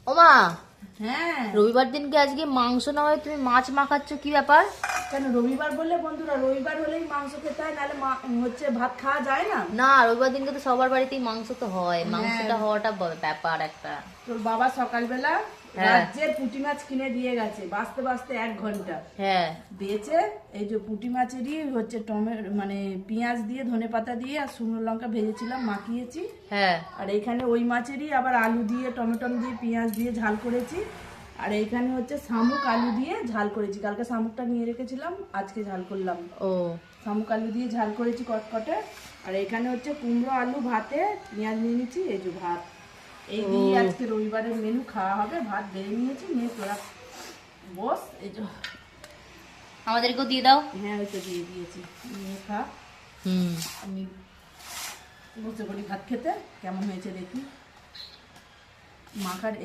ওমা, হ্যাঁ রবিবার দিনকে আজকে মাংস না হয় তুমি মাছ মাখাচ্ছ, কি ব্যাপার? কেন রবিবার বললে বন্ধুরা, রবিবার হলেই মাংস খেতে হয়, নাহলে হচ্ছে ভাত খাওয়া যায় না। না, রবিবার দিনকে তো সবার বাড়িতেই মাংস তো হয়, মাংসটা হ্যাঁ, হওয়াটা ব্যাপার একটা। তোর বাবা সকালবেলা হ্যাঁ। রাজ্যের পুঁটি মাছ কিনে দিয়ে গেছে, বাঁচতে বাঁচতে 1 ঘন্টা হ্যাঁ। বেচে। এই যে পুঁটি মাছেরই হচ্ছে মানে পেঁয়াজ দিয়ে, ধনেপাতা দিয়ে আর শুকনো লঙ্কা ভেজেছিলাম, মাখিয়েছি। হ্যাঁ। আর এইখানে ওই মাছেরই আবার আলু দিয়ে, টমেটো দিয়ে, পেঁয়াজ দিয়ে ঝাল করেছি। আর এইখানে হচ্ছে শামুক আলু দিয়ে ঝাল করেছি, কালকে শামুকটা নিয়ে রেখেছিলাম, আজকে ঝাল করলাম। ও, শামুক আলু দিয়ে ঝাল করেছি কটকটে। আর এখানে হচ্ছে কুমড়ো আলু ভাতে পেঁয়াজ নিয়ে নিচ্ছি, এই যে ভাত। এই দিয়ে আজকে রবিবারের মেনু খাওয়া হবে। ভাত বেড়ে নিয়েছি, নিয়ে তোরা বস, এই যে। আমাদেরকেও দিয়ে দাও। হ্যাঁ, ওই তো দিয়ে দিয়েছি, নিয়ে খা। আমি বসে পড়ি ভাত খেতে, কেমন হয়েছে দেখি। মাখার এই